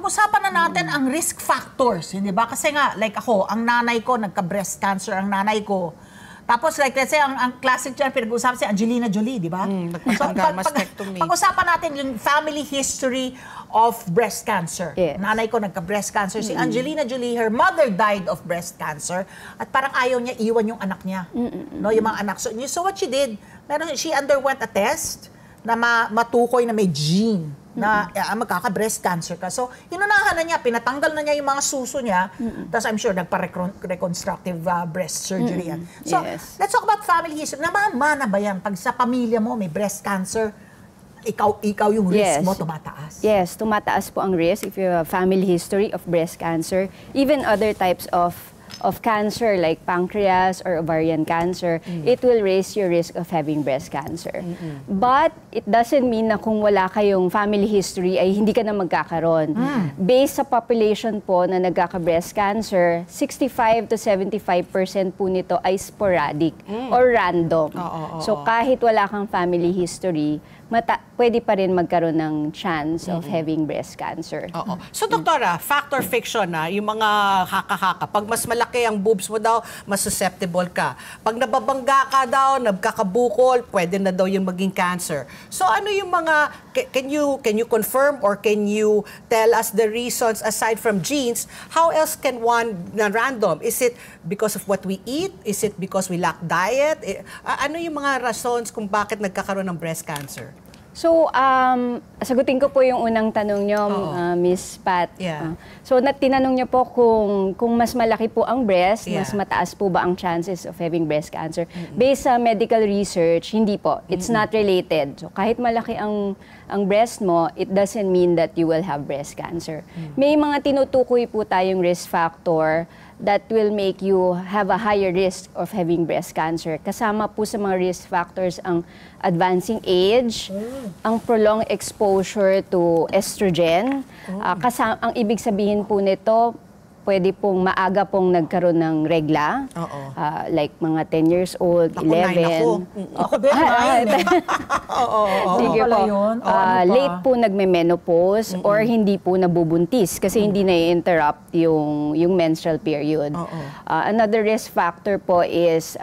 pag-usapan na natin ang risk factors, hindi ba? Kasi nga, like ako, ang nanay ko, nagka-breast cancer ang nanay ko. Tapos, like, let's say, ang classic dyan, pinag-usapan si Angelina Jolie, di ba? Pag-usapan natin yung family history of breast cancer. Yes. Nanay ko nagka-breast cancer. Si Angelina Jolie, her mother died of breast cancer. At parang ayaw niya iwan yung anak niya. No, yung mga anak. So what she did, she underwent a test na matukoy na may gene na magkaka-breast cancer ka. So, inunahan na niya, pinatanggal na niya yung mga suso niya, tapos I'm sure nagpa-reconstructive breast surgery yan. So, let's talk about family history. Namamana ba yan? Pag sa pamilya mo may breast cancer, ikaw yung risk mo tumataas? Yes, tumataas po ang risk if you have family history of breast cancer, even other types of cancer like pancreas or ovarian cancer, it will raise your risk of having breast cancer. But it doesn't mean na kung wala kayong family history ay hindi ka na magkakaroon. Based sa population po na nagkaka-breast cancer, 65 to 75% po nito ay sporadic or random. So kahit wala kang family history, pwede pa rin magkaroon ng chance of having breast cancer. So, doktora, fact or fiction na, yung mga haka-haka, pag mas malaki ang boobs mo daw, mas susceptible ka. Pag nababangga ka daw, nagkakabukol, pwede na daw yung maging cancer. So, ano yung mga, can you confirm or can you tell us the reasons aside from genes, how else can one, na random, is it because of what we eat? Is it because we lack diet? Ano yung mga rations kung bakit nagkakaroon ng breast cancer? So, sagutin ko po yung unang tanong nyo, Miss Pat. So, tinanong nyo po kung mas malaki po ang breast, mas mataas po ba ang chances of having breast cancer. Based sa medical research, hindi po. It's not related. So, kahit malaki ang breast mo, it doesn't mean that you will have breast cancer. May mga tinutukoy po tayong risk factor that will make you have a higher risk of having breast cancer. Kasama po sa mga risk factors ang advancing age, ang prolonged exposure to estrogen. Ang ibig sabihin po nito, pwede pong maaga pong nagkaroon ng regla. Like mga 10 years old, 11. Ako din, 9. Sige po. Late po nagme-menopause or hindi po nabubuntis kasi hindi na-interrupt yung menstrual period. Another risk factor po is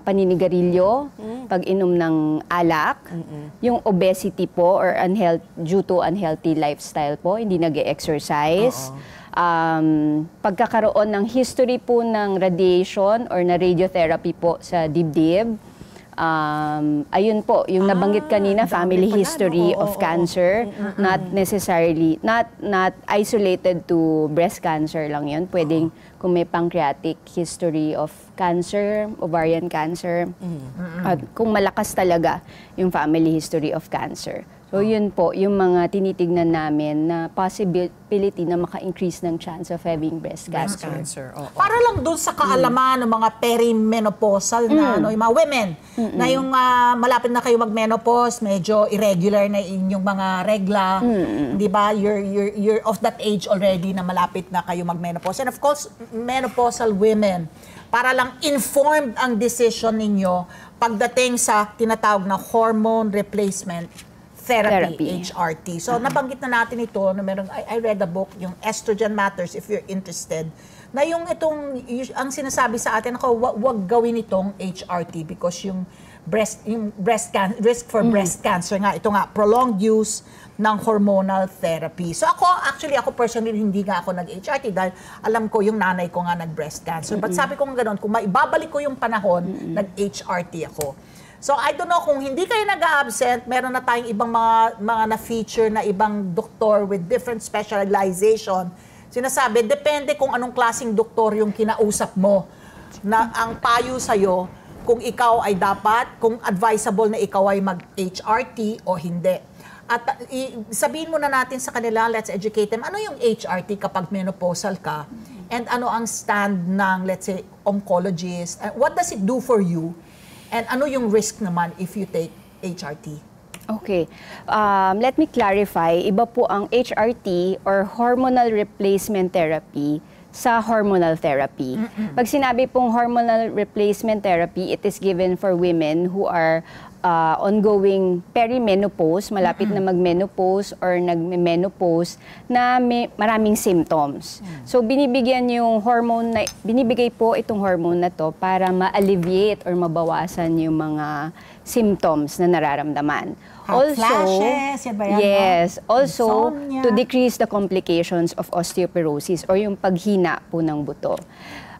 paninigarilyo, pag-inom ng alak, yung obesity po or due to unhealthy lifestyle po, hindi nag-exercise. Pagkakaroon ng history po ng radiation or na radiotherapy po sa dibdib. Ayun po, yung nabanggit kanina, family history of cancer, not necessarily, not isolated to breast cancer lang yun. Pwedeng kung may pancreatic history of cancer, ovarian cancer, at kung malakas talaga yung family history of cancer. So yun po, yung mga tinitignan namin na possibility na maka-increase ng chance of having breast cancer. Para lang dun sa kaalaman ng mga perimenopausal na yung mga women, na yung malapit na kayo mag-menopause, medyo irregular na inyong mga regla, di ba? You're of that age already na malapit na kayo mag-menopause. And of course, menopausal women, para lang informed ang decision ninyo pagdating sa tinatawag na hormone replacement therapy, HRT. So, nabanggit na natin ito, I read a book, yung Estrogen Matters, if you're interested, na yung ang sinasabi sa atin, wag gawin itong HRT because yung risk for breast cancer nga, ito nga, prolonged use ng hormonal therapy. So ako personally, hindi nga ako nag-HRT dahil alam ko yung nanay ko nga nag-breast cancer. But sabi ko nga ganun, kung maibabalik ko yung panahon, nag-HRT ako. So, I don't know, kung hindi kayo nag-absent, meron na tayong ibang mga na-feature na ibang doktor with different specialization. Sinasabi, depende kung anong klaseng doktor yung kinausap mo na ang payo sa'yo kung ikaw ay dapat, kung advisable na ikaw ay mag-HRT o hindi. At sabihin muna natin sa kanila, let's educate them, ano yung HRT kapag menopausal ka? And ano ang stand ng, let's say, oncologist? What does it do for you? And ano yung risk naman if you take HRT? Okay. Let me clarify. Iba po ang HRT or hormonal replacement therapy sa hormonal therapy. Pag sinabi pong hormonal replacement therapy, it is given for women who are ongoing perimenopause, malapit na mag-menopause or nag-menopause na may maraming symptoms. So binibigyan yung hormone na binibigay po itong hormone na to para ma-alleviate or mabawasan yung mga symptoms na nararamdaman. Hot flashes, yan ba yan, yes, no? also Insomnia. to decrease the complications of osteoporosis or yung paghina po ng buto.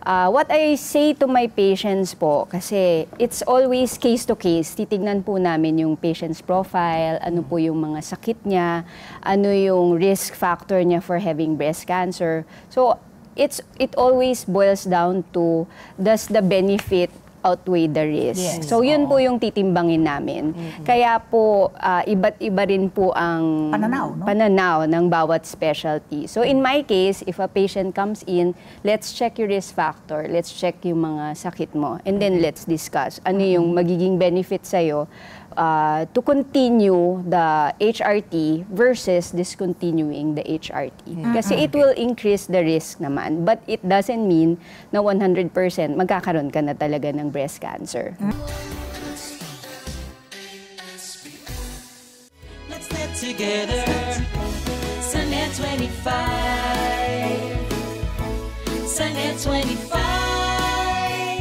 What I say to my patients po, kasi it's always case to case, titignan po namin yung patient's profile, ano po yung mga sakit niya, ano yung risk factor niya for having breast cancer. So it always boils down to, does the benefit outweigh the risk? Yes. So yun po yung titimbangin namin. Kaya po iba't iba rin po ang Pananaw, no? pananaw ng bawat specialty. So in my case, if a patient comes in, let's check your risk factor, let's check yung mga sakit mo, and then let's discuss ano yung magiging benefit sa'yo to continue the HRT versus discontinuing the HRT. Kasi it will increase the risk naman, but it doesn't mean na 100% magkakaroon ka na talaga ng breast cancer. Let's get together. Sunday 25. Sunday 25.